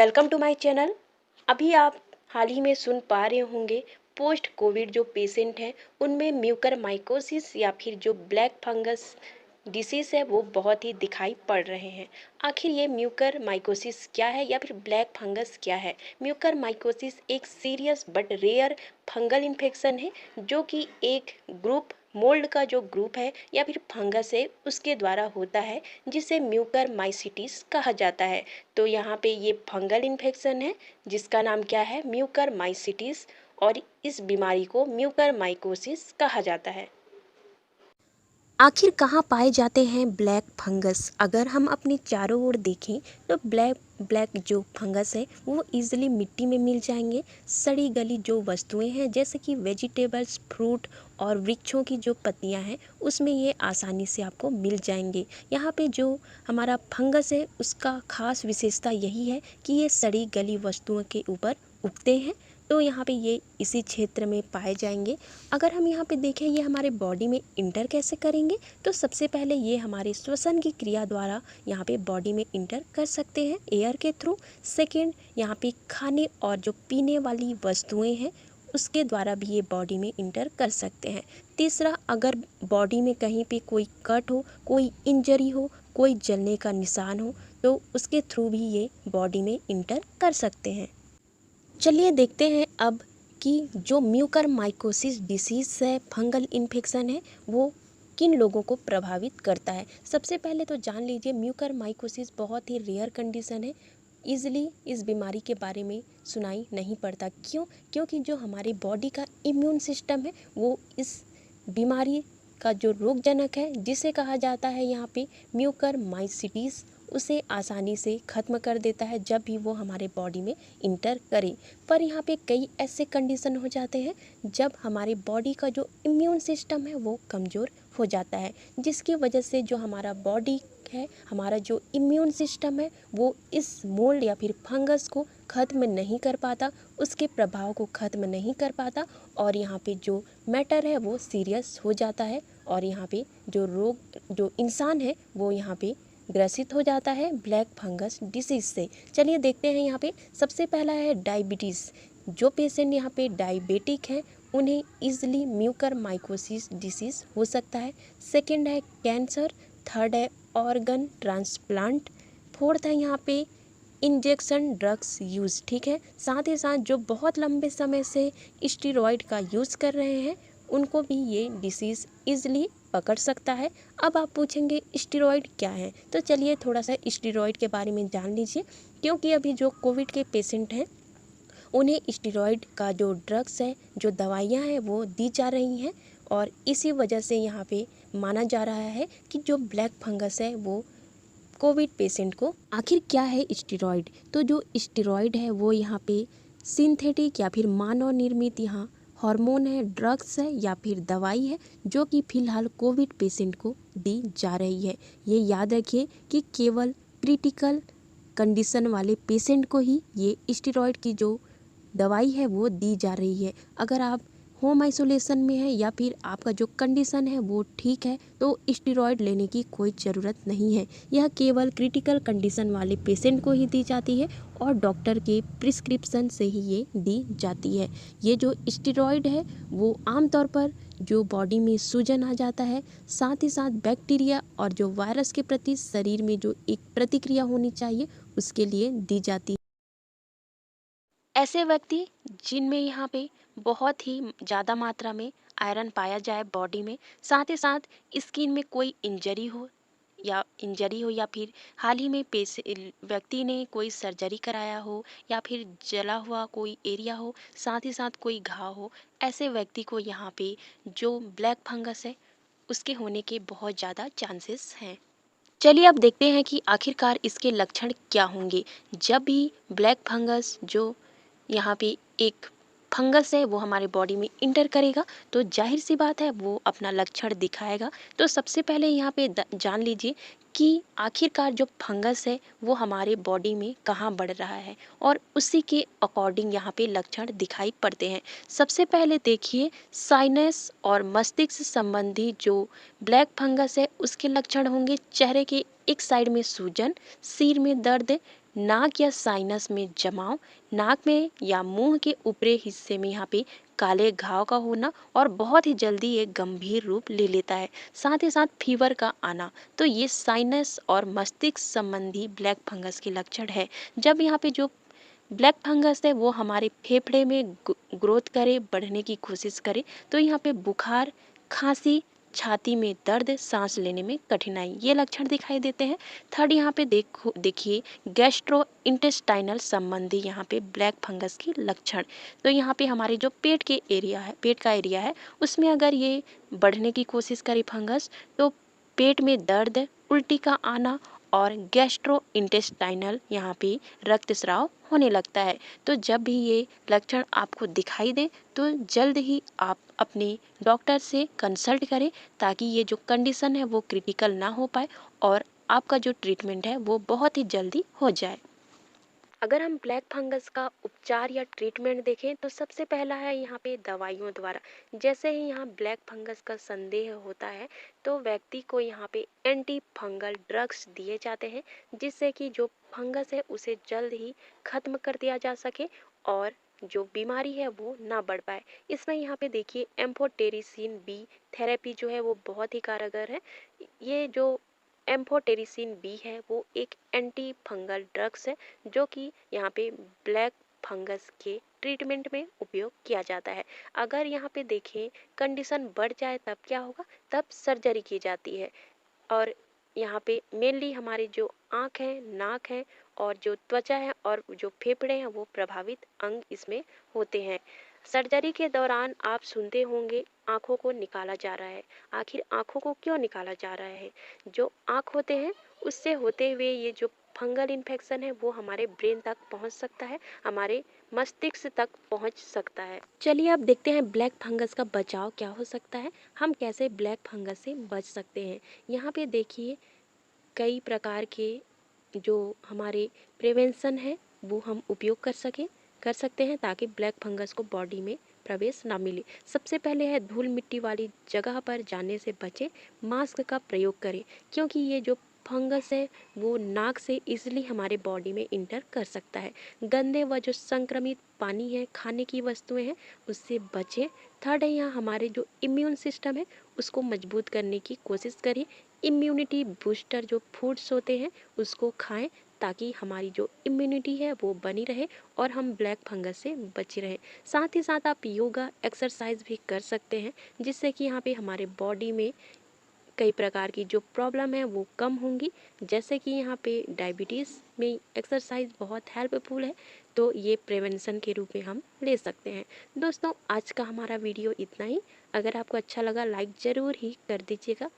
Welcome to my channel. अभी आप हाल ही में सुन पा रहे होंगे पोस्ट कोविड जो पेशेंट हैं उनमें म्यूकरमाइकोसिस या फिर जो ब्लैक फंगस डिसीज़ है वो बहुत ही दिखाई पड़ रहे हैं। आखिर ये म्यूकरमाइकोसिस क्या है या फिर ब्लैक फंगस क्या है? म्यूकरमाइकोसिस एक serious but rare fungal infection है जो कि एक ग्रुप मोल्ड का जो ग्रुप है या फिर फंगस है उसके द्वारा होता है, जिसे म्यूकरमाइसिटिस कहा जाता है। तो यहाँ पे ये फंगल इन्फेक्शन है जिसका नाम क्या है, म्यूकरमाइसिटिस, और इस बीमारी को म्यूकरमाइकोसिस कहा जाता है। आखिर कहाँ पाए जाते हैं ब्लैक फंगस? अगर हम अपने चारों ओर देखें तो ब्लैक ब्लैक जो फंगस है वो इजीली मिट्टी में मिल जाएंगे। सड़ी गली जो वस्तुएं हैं जैसे कि वेजिटेबल्स, फ्रूट और वृक्षों की जो पत्तियां हैं उसमें ये आसानी से आपको मिल जाएंगे। यहाँ पे जो हमारा फंगस है उसका खास विशेषता यही है कि ये सड़ी गली वस्तुओं के ऊपर उगते हैं। तो यहाँ पे ये इसी क्षेत्र में पाए जाएंगे। अगर हम यहाँ पे देखें ये हमारे बॉडी में इंटर कैसे करेंगे, तो सबसे पहले ये हमारे श्वसन की क्रिया द्वारा यहाँ पे बॉडी में इंटर कर सकते हैं एयर के थ्रू। सेकेंड, यहाँ पे खाने और जो पीने वाली वस्तुएं हैं उसके द्वारा भी ये बॉडी में इंटर कर सकते हैं। तीसरा, अगर बॉडी में कहीं पे कोई कट हो, कोई इंजरी हो, कोई जलने का निशान हो तो उसके थ्रू भी ये बॉडी में इंटर कर सकते हैं। चलिए देखते हैं अब कि जो म्यूकरमाइकोसिस डिसीज़ है, फंगल इन्फेक्शन है, वो किन लोगों को प्रभावित करता है। सबसे पहले तो जान लीजिए म्यूकरमाइकोसिस बहुत ही रेयर कंडीशन है। ईज़िली इस बीमारी के बारे में सुनाई नहीं पड़ता। क्यों? क्योंकि जो हमारी बॉडी का इम्यून सिस्टम है वो इस बीमारी का जो रोगजनक है जिसे कहा जाता है यहाँ पे म्यूकरमाइसिटिस, उसे आसानी से ख़त्म कर देता है जब भी वो हमारे बॉडी में इंटर करे। पर यहाँ पे कई ऐसे कंडीशन हो जाते हैं जब हमारे बॉडी का जो इम्यून सिस्टम है वो कमज़ोर हो जाता है, जिसकी वजह से जो हमारा बॉडी है, हमारा जो इम्यून सिस्टम है वो इस मोल्ड या फिर फंगस को ख़त्म नहीं कर पाता, उसके प्रभाव को ख़त्म नहीं कर पाता, और यहाँ पे जो मैटर है वो सीरियस हो जाता है, और यहाँ पे जो रोग जो इंसान है वो यहाँ पे ग्रसित हो जाता है ब्लैक फंगस डिसीज़ से। चलिए देखते हैं यहाँ पे। सबसे पहला है डायबिटीज़। जो पेशेंट यहाँ पे डायबिटिक हैं उन्हें ईजिली म्यूकरमाइकोसिस डिसीज़ हो सकता है। सेकंड है कैंसर। थर्ड है ऑर्गन ट्रांसप्लांट। फोर्थ है यहाँ पे इंजेक्शन ड्रग्स यूज़। ठीक है, साथ ही साथ जो बहुत लंबे समय से स्टेरॉइड का यूज़ कर रहे हैं उनको भी ये डिसीज़ ईजिली पकड़ सकता है। अब आप पूछेंगे स्टेरॉइड क्या है, तो चलिए थोड़ा सा स्टेरॉइड के बारे में जान लीजिए। क्योंकि अभी जो कोविड के पेशेंट हैं उन्हें स्टेरॉइड का जो ड्रग्स है, जो दवाइयाँ हैं वो दी जा रही हैं, और इसी वजह से यहाँ पे माना जा रहा है कि जो ब्लैक फंगस है वो कोविड पेशेंट को। आखिर क्या है स्टेरॉइड? तो जो स्टेरॉइड है वो यहाँ पे सिंथेटिक या फिर मानव निर्मित यहाँ हार्मोन है, ड्रग्स है या फिर दवाई है जो कि फ़िलहाल कोविड पेशेंट को दी जा रही है। ये याद रखिए कि केवल क्रिटिकल कंडीशन वाले पेशेंट को ही ये स्टेरॉइड की जो दवाई है वो दी जा रही है। अगर आप होम आइसोलेशन में है या फिर आपका जो कंडीशन है वो ठीक है तो स्टेरॉइड लेने की कोई ज़रूरत नहीं है। यह केवल क्रिटिकल कंडीशन वाले पेशेंट को ही दी जाती है और डॉक्टर के प्रिस्क्रिप्शन से ही ये दी जाती है। ये जो स्टेरॉइड है वो आमतौर पर जो बॉडी में सूजन आ जाता है, साथ ही साथ बैक्टीरिया और जो वायरस के प्रति शरीर में जो एक प्रतिक्रिया होनी चाहिए उसके लिए दी जाती है। ऐसे व्यक्ति जिनमें यहाँ पे बहुत ही ज़्यादा मात्रा में आयरन पाया जाए बॉडी में, साथ ही साथ स्किन में कोई इंजरी हो या फिर हाल ही में व्यक्ति ने कोई सर्जरी कराया हो या फिर जला हुआ कोई एरिया हो, साथ ही साथ कोई घाव हो, ऐसे व्यक्ति को यहाँ पे जो ब्लैक फंगस है उसके होने के बहुत ज़्यादा चांसेस हैं। चलिए अब देखते हैं कि आखिरकार इसके लक्षण क्या होंगे। जब भी ब्लैक फंगस जो यहाँ पे एक फंगस है वो हमारे बॉडी में इंटर करेगा तो जाहिर सी बात है वो अपना लक्षण दिखाएगा। तो सबसे पहले यहाँ पे जान लीजिए कि आखिरकार जो फंगस है वो हमारे बॉडी में कहाँ बढ़ रहा है और उसी के अकॉर्डिंग यहाँ पे लक्षण दिखाई पड़ते हैं। सबसे पहले देखिए साइनस और मस्तिष्क संबंधी जो ब्लैक फंगस है उसके लक्षण होंगे चेहरे के एक साइड में सूजन, सिर में दर्द, नाक या साइनस में जमाव, नाक में या मुंह के ऊपरी हिस्से में यहाँ पे काले घाव का होना और बहुत ही जल्दी ये गंभीर रूप ले लेता है। साथ ही साथ फीवर का आना। तो ये साइनस और मस्तिष्क संबंधी ब्लैक फंगस के लक्षण है। जब यहाँ पे जो ब्लैक फंगस है वो हमारे फेफड़े में ग्रोथ करे, बढ़ने की कोशिश करे, तो यहाँ पे बुखार, खांसी, छाती में दर्द, सांस लेने में कठिनाई, ये लक्षण दिखाई देते हैं। थर्ड यहाँ पे देखिए गैस्ट्रो इंटेस्टाइनल संबंधी यहाँ पे ब्लैक फंगस के लक्षण। तो यहाँ पे हमारे जो पेट का एरिया है उसमें अगर ये बढ़ने की कोशिश करे फंगस, तो पेट में दर्द, उल्टी का आना और गैस्ट्रो इंटेस्टाइनल यहाँ पे रक्तस्राव होने लगता है। तो जब भी ये लक्षण आपको दिखाई दे तो जल्द ही आप अपने डॉक्टर से कंसल्ट करें, ताकि ये जो कंडीशन है वो क्रिटिकल ना हो पाए और आपका जो ट्रीटमेंट है वो बहुत ही जल्दी हो जाए। अगर हम ब्लैक फंगस का उपचार या ट्रीटमेंट देखें तो सबसे पहला है यहाँ पे दवाइयों द्वारा। जैसे ही यहाँ ब्लैक फंगस का संदेह होता है तो व्यक्ति को यहाँ पे एंटी फंगल ड्रग्स दिए जाते हैं, जिससे कि जो फंगस है उसे जल्द ही खत्म कर दिया जा सके और जो बीमारी है वो ना बढ़ पाए। इसमें यहाँ पे देखिए एम्फोटेरिसिन बी थेरेपी जो है वो बहुत ही कारगर है। ये जो एम्फोटेरिसिन बी है वो एक एंटी फंगल ड्रग्स है, जो कि यहाँ पे ब्लैक फंगस के ट्रीटमेंट में उपयोग किया जाता है। अगर यहाँ पे देखें कंडीशन बढ़ जाए तब क्या होगा, तब सर्जरी की जाती है। और यहाँ पे मेनली हमारी जो आँख है, नाक है और जो त्वचा है और जो फेफड़े हैं वो प्रभावित अंग इसमें होते हैं। सर्जरी के दौरान आप सुनते होंगे आँखों को निकाला जा रहा है। आखिर आँखों को क्यों निकाला जा रहा है? जो आँख होते हैं उससे होते हुए ये जो फंगल इन्फेक्शन है वो हमारे ब्रेन तक पहुंच सकता है, हमारे मस्तिष्क तक पहुंच सकता है। चलिए अब देखते हैं ब्लैक फंगस का बचाव क्या हो सकता है, हम कैसे ब्लैक फंगस से बच सकते हैं। यहाँ पे देखिए कई प्रकार के जो हमारे प्रिवेंशन है वो हम उपयोग कर सकते हैं, ताकि ब्लैक फंगस को बॉडी में प्रवेश ना मिले। सबसे पहले है धूल मिट्टी वाली जगह पर जाने से बचें, मास्क का प्रयोग करें, क्योंकि ये जो फंगस है वो नाक से इजीली हमारे बॉडी में इंटर कर सकता है। गंदे व जो संक्रमित पानी है, खाने की वस्तुएं हैं, उससे बचें। थर्ड है यहाँ हमारे जो इम्यून सिस्टम है उसको मजबूत करने की कोशिश करें। इम्यूनिटी बूस्टर जो फूड्स होते हैं उसको खाएं, ताकि हमारी जो इम्यूनिटी है वो बनी रहे और हम ब्लैक फंगस से बचे रहें। साथ ही साथ आप योगा एक्सरसाइज भी कर सकते हैं, जिससे कि यहाँ पे हमारे बॉडी में कई प्रकार की जो प्रॉब्लम है वो कम होंगी। जैसे कि यहाँ पे डायबिटीज़ में एक्सरसाइज बहुत हेल्पफुल है, तो ये प्रिवेंशन के रूप में हम ले सकते हैं। दोस्तों आज का हमारा वीडियो इतना ही। अगर आपको अच्छा लगा लाइक ज़रूर ही कर दीजिएगा।